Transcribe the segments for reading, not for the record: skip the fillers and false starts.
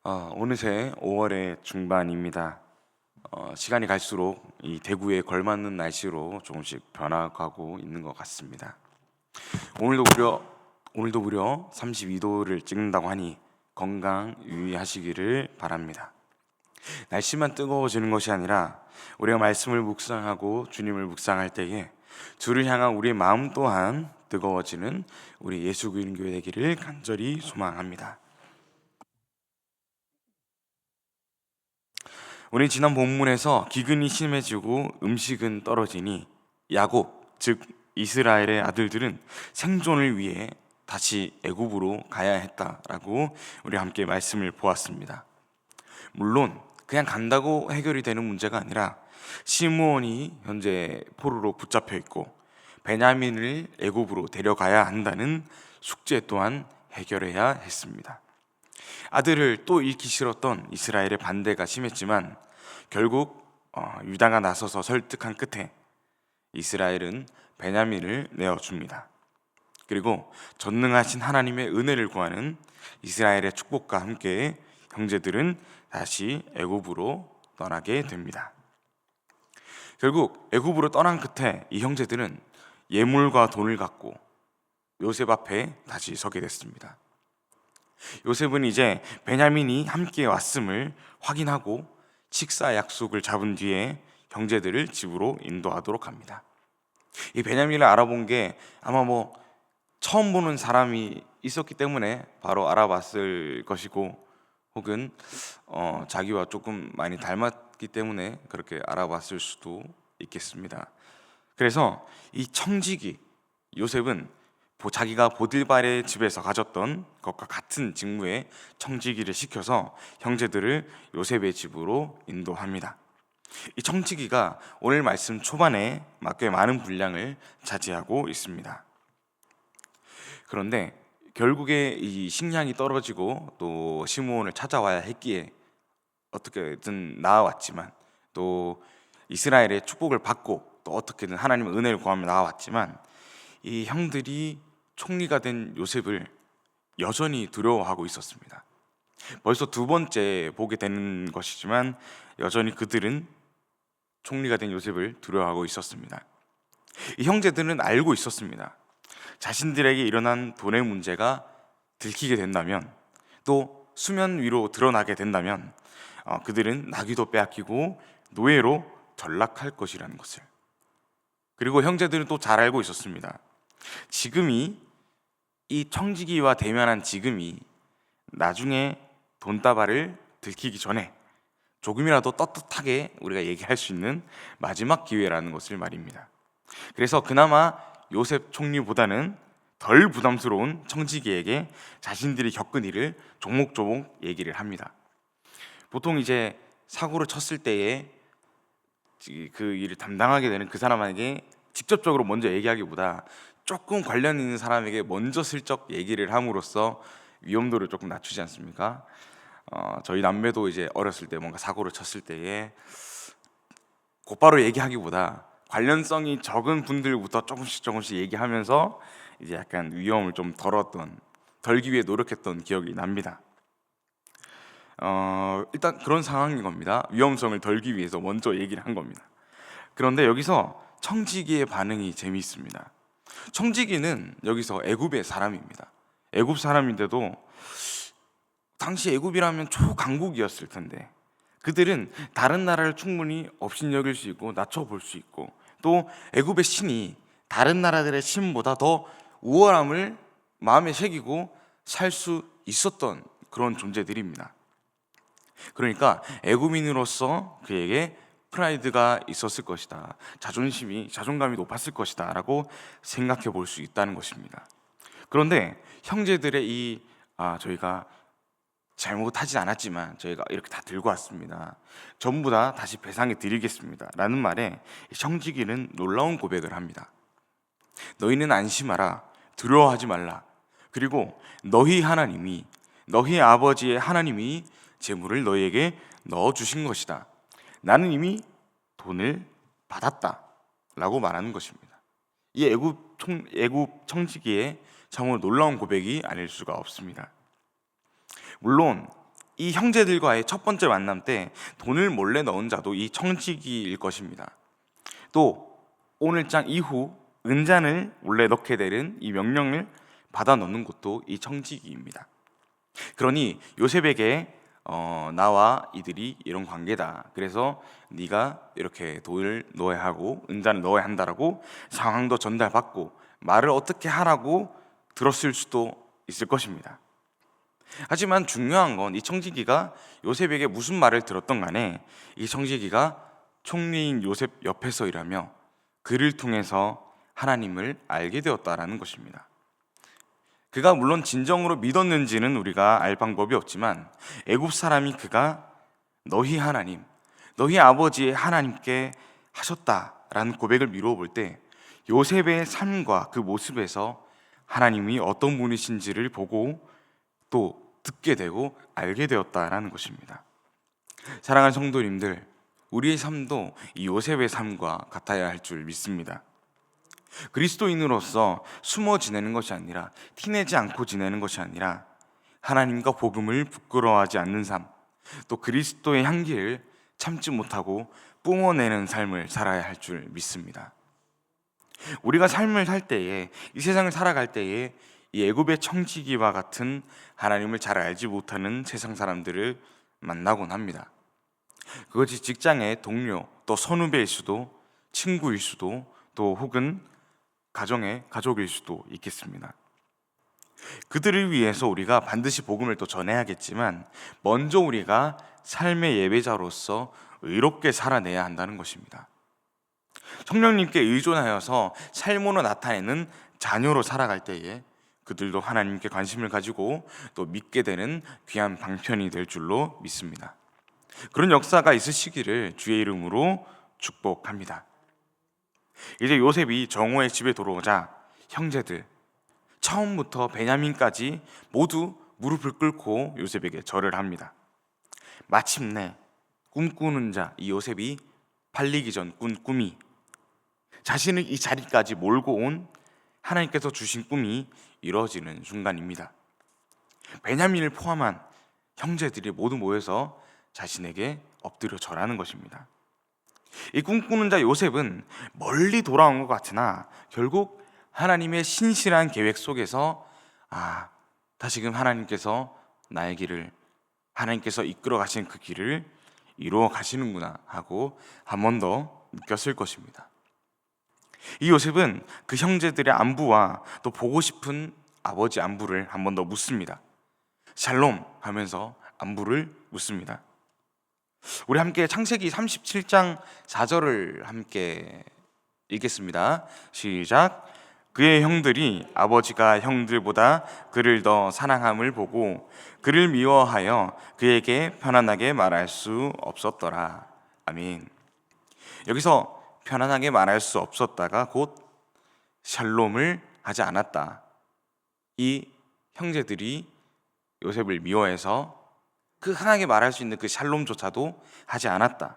어느새 5월의 중반입니다. 시간이 갈수록 이 대구에 걸맞는 날씨로 조금씩 변화가고 있는 것 같습니다. 오늘도 무려 오늘도 무려 32도를 찍는다고 하니 건강 유의하시기를 바랍니다. 날씨만 뜨거워지는 것이 아니라 우리가 말씀을 묵상하고 주님을 묵상할 때에 주를 향한 우리의 마음 또한 뜨거워지는 우리 예수그리스도교회 되기를 간절히 소망합니다. 우리 지난 본문에서 기근이 심해지고 음식은 떨어지니 야곱, 즉 이스라엘의 아들들은 생존을 위해 다시 애굽으로 가야 했다라고 우리 함께 말씀을 보았습니다. 물론 그냥 간다고 해결이 되는 문제가 아니라 시므온이 현재 포로로 붙잡혀 있고 베냐민을 애굽으로 데려가야 한다는 숙제 또한 해결해야 했습니다. 아들을 또 잃기 싫었던 이스라엘의 반대가 심했지만 결국 유다가 나서서 설득한 끝에 이스라엘은 베냐민을 내어줍니다. 그리고 전능하신 하나님의 은혜를 구하는 이스라엘의 축복과 함께 형제들은 다시 애굽으로 떠나게 됩니다. 결국 애굽으로 떠난 끝에 이 형제들은 예물과 돈을 갖고 요셉 앞에 다시 서게 됐습니다. 요셉은 이제 베냐민이 함께 왔음을 확인하고 식사 약속을 잡은 뒤에 형제들을 집으로 인도하도록 합니다. 이 베냐민을 알아본 게 아마 처음 보는 사람이 있었기 때문에 바로 알아봤을 것이고, 혹은 자기와 조금 많이 닮았기 때문에 그렇게 알아봤을 수도 있겠습니다. 그래서 이 청지기 요셉은 자기가 보딜발의 집에서 가졌던 것과 같은 직무의 청지기를 시켜서 형제들을 요셉의 집으로 인도합니다. 이 청지기가 오늘 말씀 초반에 꽤 많은 분량을 차지하고 있습니다. 그런데 결국에 이 식량이 떨어지고 또 시므온을 찾아와야 했기에 어떻게든 나아왔지만, 또 이스라엘의 축복을 받고 또 어떻게든 하나님의 은혜를 구하며 나아왔지만, 이 형들이 총리가 된 요셉을 여전히 두려워하고 있었습니다. 벌써 두 번째 보게 되는 것이지만 여전히 그들은 총리가 된 요셉을 두려워하고 있었습니다. 이 형제들은 알고 있었습니다. 자신들에게 일어난 돈의 문제가 들키게 된다면, 또 수면 위로 드러나게 된다면 그들은 나귀도 빼앗기고 노예로 전락할 것이라는 것을. 그리고 형제들은 또 잘 알고 있었습니다. 지금이, 이 청지기와 대면한 지금이 나중에 돈다발을 들키기 전에 조금이라도 떳떳하게 우리가 얘기할 수 있는 마지막 기회라는 것을 말입니다. 그래서 그나마 요셉 총리보다는 덜 부담스러운 청지기에게 자신들이 겪은 일을 조목조목 얘기를 합니다. 보통 이제 사고를 쳤을 때에 그 일을 담당하게 되는 그 사람에게 직접적으로 먼저 얘기하기보다 조금 관련 있는 사람에게 먼저 슬쩍 얘기를 함으로써 위험도를 조금 낮추지 않습니까? 저희 남매도 이제 어렸을 때 뭔가 사고를 쳤을 때에 곧바로 얘기하기보다 관련성이 적은 분들부터 조금씩 얘기하면서 이제 약간 위험을 좀 덜기 위해 노력했던 기억이 납니다. 일단 그런 상황인 겁니다. 위험성을 덜기 위해서 먼저 얘기를 한 겁니다. 그런데 여기서 청지기의 반응이 재미있습니다. 청지기는 여기서 애굽의 사람입니다. 애굽 사람인데도 당시 애굽이라면 초강국이었을 텐데 그들은 다른 나라를 충분히 업신여길 수 있고 낮춰볼 수 있고, 또 애굽의 신이 다른 나라들의 신보다 더 우월함을 마음에 새기고 살 수 있었던 그런 존재들입니다. 그러니까 애굽인으로서 그에게 프라이드가 있었을 것이다, 자존감이 높았을 것이다 라고 생각해 볼 수 있다는 것입니다. 그런데 형제들의 저희가 잘못하지 않았지만 저희가 이렇게 다 들고 왔습니다, 전부 다 다시 배상해 드리겠습니다 라는 말에 청지기는 놀라운 고백을 합니다. 너희는 안심하라, 두려워하지 말라. 그리고 너희 아버지의 하나님이 재물을 너희에게 넣어주신 것이다. 나는 이미 돈을 받았다 라고 말하는 것입니다. 이 애굽 청지기의 정말 놀라운 고백이 아닐 수가 없습니다. 물론 이 형제들과의 첫 번째 만남 때 돈을 몰래 넣은 자도 이 청지기일 것입니다. 또 오늘 장 이후 은잔을 몰래 넣게 되는 이 명령을 받아 넣는 것도 이 청지기입니다. 그러니 요셉에게 나와 이들이 이런 관계다. 그래서 네가 이렇게 돈을 넣어야 하고 은잔을 넣어야 한다라고 상황도 전달받고 말을 어떻게 하라고 들었을 수도 있을 것입니다. 하지만 중요한 건 이 청지기가 요셉에게 무슨 말을 들었던 간에 이 청지기가 총리인 요셉 옆에서 일하며 그를 통해서 하나님을 알게 되었다라는 것입니다. 그가 물론 진정으로 믿었는지는 우리가 알 방법이 없지만 애굽 사람이 그가 너희 하나님, 너희 아버지의 하나님께 하셨다라는 고백을 미루어 볼 때 요셉의 삶과 그 모습에서 하나님이 어떤 분이신지를 보고 또 듣게 되고 알게 되었다라는 것입니다. 사랑하는 성도님들, 우리의 삶도 이 요셉의 삶과 같아야 할 줄 믿습니다. 그리스도인으로서 숨어 지내는 것이 아니라 티내지 않고 지내는 것이 아니라 하나님과 복음을 부끄러워하지 않는 삶, 또 그리스도의 향기를 참지 못하고 뿜어내는 삶을 살아야 할 줄 믿습니다. 우리가 삶을 살 때에, 이 세상을 살아갈 때에 이 애굽의 청지기와 같은 하나님을 잘 알지 못하는 세상 사람들을 만나곤 합니다. 그것이 직장의 동료, 또 선후배일 수도, 친구일 수도, 또 혹은 가정의 가족일 수도 있겠습니다. 그들을 위해서 우리가 반드시 복음을 또 전해야겠지만 먼저 우리가 삶의 예배자로서 의롭게 살아내야 한다는 것입니다. 성령님께 의존하여서 삶으로 나타내는 자녀로 살아갈 때에 그들도 하나님께 관심을 가지고 또 믿게 되는 귀한 방편이 될 줄로 믿습니다. 그런 역사가 있으시기를 주의 이름으로 축복합니다. 이제 요셉이 정오의 집에 들어오자 형제들 처음부터 베냐민까지 모두 무릎을 꿇고 요셉에게 절을 합니다. 마침내 꿈꾸는 자 이 요셉이 팔리기 전 꾼 꿈이 자신을 이 자리까지 몰고 온 하나님께서 주신 꿈이 이루어지는 순간입니다. 베냐민을 포함한 형제들이 모두 모여서 자신에게 엎드려 절하는 것입니다. 이 꿈꾸는 자 요셉은 멀리 돌아온 것 같으나 결국 하나님의 신실한 계획 속에서 다시금 하나님께서 나의 길을, 하나님께서 이끌어 가신 그 길을 이루어 가시는구나 하고 한 번 더 느꼈을 것입니다. 이 요셉은 그 형제들의 안부와 또 보고 싶은 아버지 안부를 한 번 더 묻습니다. 샬롬 하면서 안부를 묻습니다. 우리 함께 창세기 37장 4절을 함께 읽겠습니다. 시작. 그의 형들이 아버지가 형들보다 그를 더 사랑함을 보고 그를 미워하여 그에게 편안하게 말할 수 없었더라. 아멘. 여기서 편안하게 말할 수 없었다가 곧 샬롬을 하지 않았다. 이 형제들이 요셉을 미워해서 그 흔하게 말할 수 있는 그 샬롬조차도 하지 않았다.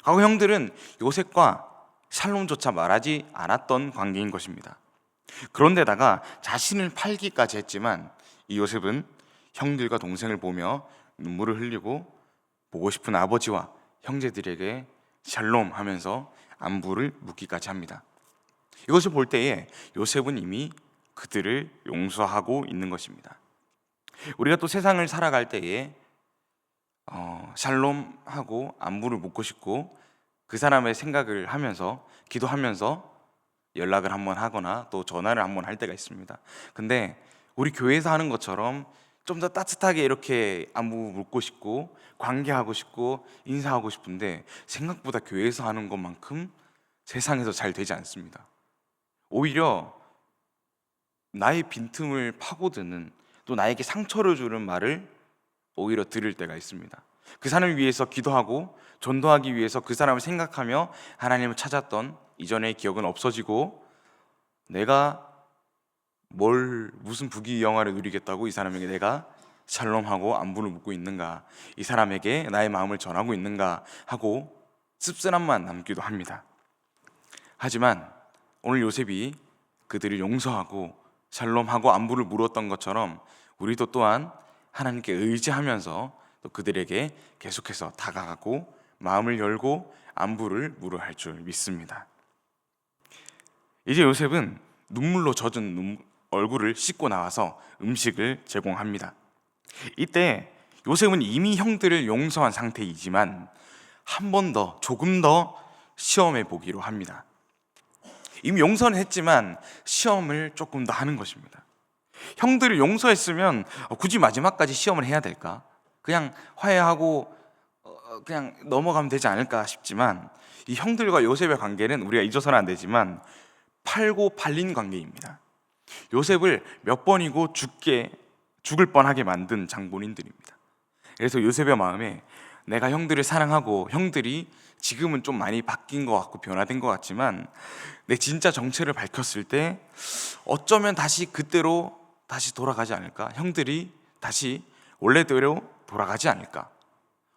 과거 형들은 요셉과 샬롬조차 말하지 않았던 관계인 것입니다. 그런데다가 자신을 팔기까지 했지만 이 요셉은 형들과 동생을 보며 눈물을 흘리고 보고 싶은 아버지와 형제들에게 샬롬 하면서 안부를 묻기까지 합니다. 이것을 볼 때에 요셉은 이미 그들을 용서하고 있는 것입니다. 우리가 또 세상을 살아갈 때에 샬롬하고 안부를 묻고 싶고 그 사람의 생각을 하면서 기도하면서 연락을 한번 하거나 또 전화를 한번 할 때가 있습니다. 근데 우리 교회에서 하는 것처럼 좀 더 따뜻하게 이렇게 안부 묻고 싶고 관계하고 싶고 인사하고 싶은데 생각보다 교회에서 하는 것만큼 세상에서 잘 되지 않습니다. 오히려 나의 빈틈을 파고드는, 또 나에게 상처를 주는 말을 오히려 들을 때가 있습니다. 그 사람을 위해서 기도하고 전도하기 위해서 그 사람을 생각하며 하나님을 찾았던 이전의 기억은 없어지고 내가 무슨 부귀영화를 누리겠다고 이 사람에게 내가 샬롬하고 안부를 묻고 있는가, 이 사람에게 나의 마음을 전하고 있는가 하고 씁쓸함만 남기도 합니다. 하지만 오늘 요셉이 그들을 용서하고 샬롬하고 안부를 물었던 것처럼 우리도 또한 하나님께 의지하면서 또 그들에게 계속해서 다가가고 마음을 열고 안부를 물어야 할 줄 믿습니다. 이제 요셉은 눈물로 젖은 얼굴을 씻고 나와서 음식을 제공합니다. 이때 요셉은 이미 형들을 용서한 상태이지만 한 번 더, 조금 더 시험해 보기로 합니다. 이미 용서는 했지만 시험을 조금 더 하는 것입니다. 형들을 용서했으면 굳이 마지막까지 시험을 해야 될까? 그냥 화해하고 그냥 넘어가면 되지 않을까 싶지만, 이 형들과 요셉의 관계는 우리가 잊어서는 안 되지만 팔고 팔린 관계입니다. 요셉을 몇 번이고 죽을 뻔하게 만든 장본인들입니다. 그래서 요셉의 마음에 내가 형들을 사랑하고 형들이 지금은 좀 많이 바뀐 것 같고 변화된 것 같지만 내 진짜 정체를 밝혔을 때 어쩌면 다시 그때로 다시 돌아가지 않을까? 형들이 다시 원래대로 돌아가지 않을까?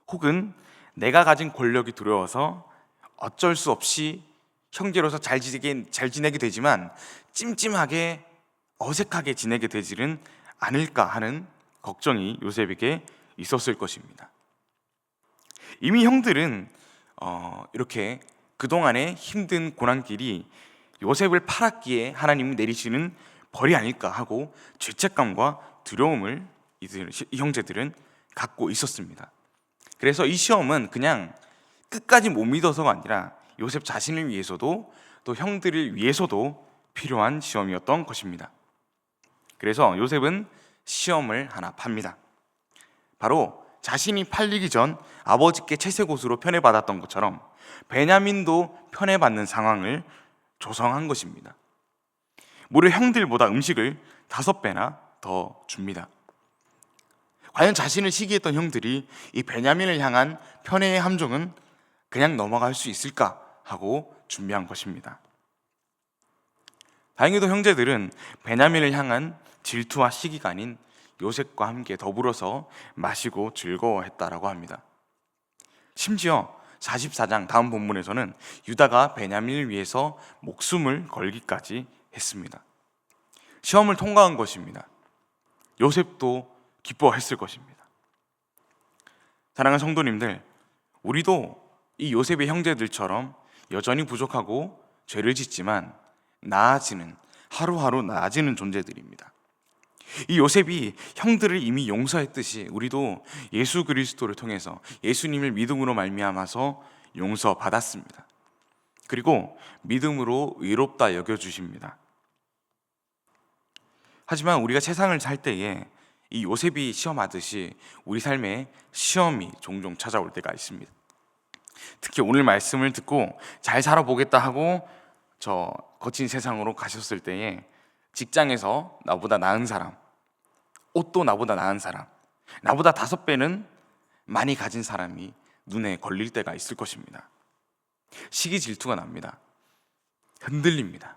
혹은 내가 가진 권력이 두려워서 어쩔 수 없이 형제로서 잘 지내게 되지만 찜찜하게 어색하게 지내게 되지는 않을까 하는 걱정이 요셉에게 있었을 것입니다. 이미 형들은 이렇게 그동안의 힘든 고난길이 요셉을 팔았기에 하나님이 내리시는 벌이 아닐까 하고 죄책감과 두려움을 이 형제들은 갖고 있었습니다. 그래서 이 시험은 그냥 끝까지 못 믿어서가 아니라 요셉 자신을 위해서도 또 형들을 위해서도 필요한 시험이었던 것입니다. 그래서 요셉은 시험을 하나 팝니다. 바로 자신이 팔리기 전 아버지께 채색옷으로 편애받았던 것처럼 베냐민도 편애받는 상황을 조성한 것입니다. 무려 형들보다 음식을 5배나 더 줍니다. 과연 자신을 시기했던 형들이 이 베냐민을 향한 편애의 함정은 그냥 넘어갈 수 있을까 하고 준비한 것입니다. 다행히도 형제들은 베냐민을 향한 질투와 시기가 아닌 요셉과 함께 더불어서 마시고 즐거워했다라고 합니다. 심지어 44장 다음 본문에서는 유다가 베냐민을 위해서 목숨을 걸기까지 했습니다. 시험을 통과한 것입니다. 요셉도 기뻐했을 것입니다. 사랑하는 성도님들, 우리도 이 요셉의 형제들처럼 여전히 부족하고 죄를 짓지만 하루하루 나아지는 존재들입니다. 이 요셉이 형들을 이미 용서했듯이 우리도 예수 그리스도를 통해서 예수님을 믿음으로 말미암아서 용서받았습니다. 그리고 믿음으로 의롭다 여겨주십니다. 하지만 우리가 세상을 살 때에 이 요셉이 시험하듯이 우리 삶에 시험이 종종 찾아올 때가 있습니다. 특히 오늘 말씀을 듣고 잘 살아보겠다 하고 저 거친 세상으로 가셨을 때에 직장에서 나보다 나은 사람, 옷도 나보다 나은 사람, 나보다 5배는 많이 가진 사람이 눈에 걸릴 때가 있을 것입니다. 시기 질투가 납니다. 흔들립니다.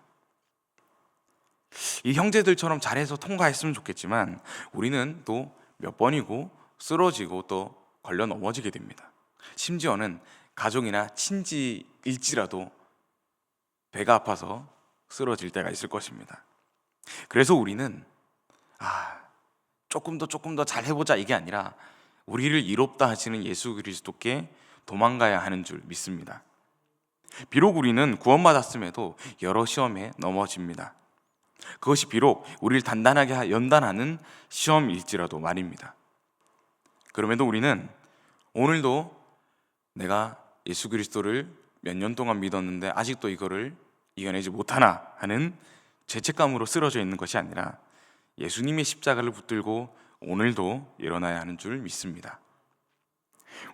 이 형제들처럼 잘해서 통과했으면 좋겠지만 우리는 또 몇 번이고 쓰러지고 또 걸려 넘어지게 됩니다. 심지어는 가족이나 친지일지라도 배가 아파서 쓰러질 때가 있을 것입니다. 그래서 우리는 조금 더 잘해보자 이게 아니라 우리를 이롭다 하시는 예수 그리스도께 도망가야 하는 줄 믿습니다. 비록 우리는 구원받았음에도 여러 시험에 넘어집니다. 그것이 비록 우리를 단단하게 연단하는 시험일지라도 말입니다. 그럼에도 우리는 오늘도 내가 예수 그리스도를 몇 년 동안 믿었는데 아직도 이거를 이겨내지 못하나 하는 죄책감으로 쓰러져 있는 것이 아니라 예수님의 십자가를 붙들고 오늘도 일어나야 하는 줄 믿습니다.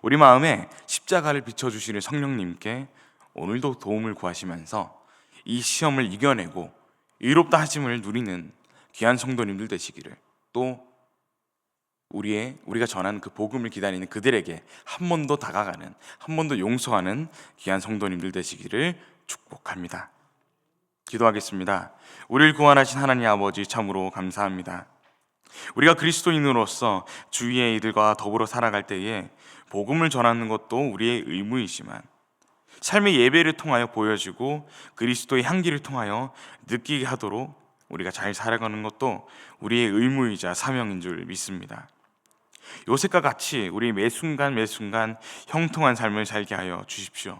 우리 마음에 십자가를 비춰주시는 성령님께 오늘도 도움을 구하시면서 이 시험을 이겨내고 의롭다 하심을 누리는 귀한 성도님들 되시기를, 또 우리가 전하는 그 복음을 기다리는 그들에게 한 번 더 다가가는, 한 번 더 용서하는 귀한 성도님들 되시기를 축복합니다. 기도하겠습니다. 우리를 구원하신 하나님 아버지 참으로 감사합니다. 우리가 그리스도인으로서 주위의 이들과 더불어 살아갈 때에 복음을 전하는 것도 우리의 의무이지만 삶의 예배를 통하여 보여주고 그리스도의 향기를 통하여 느끼게 하도록 우리가 잘 살아가는 것도 우리의 의무이자 사명인 줄 믿습니다. 요셉과 같이 우리 매 순간 매 순간 형통한 삶을 살게 하여 주십시오.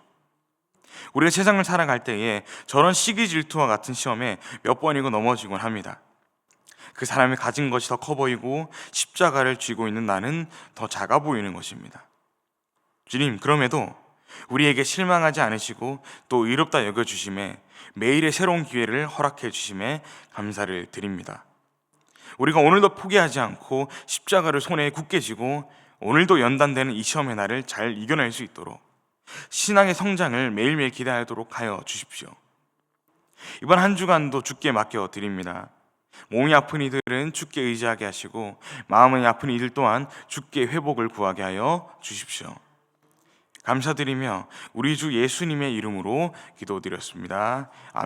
우리가 세상을 살아갈 때에 저런 시기 질투와 같은 시험에 몇 번이고 넘어지곤 합니다. 그 사람이 가진 것이 더 커 보이고 십자가를 쥐고 있는 나는 더 작아 보이는 것입니다. 주님, 그럼에도 우리에게 실망하지 않으시고 또 의롭다 여겨주심에 매일의 새로운 기회를 허락해 주심에 감사를 드립니다. 우리가 오늘도 포기하지 않고 십자가를 손에 굳게 쥐고 오늘도 연단되는 이 시험의 날을 잘 이겨낼 수 있도록 신앙의 성장을 매일매일 기대하도록 하여 주십시오. 이번 한 주간도 주께 맡겨 드립니다. 몸이 아픈 이들은 주께 의지하게 하시고 마음이 아픈 이들 또한 주께 회복을 구하게 하여 주십시오. 감사드리며 우리 주 예수님의 이름으로 기도드렸습니다. 아멘.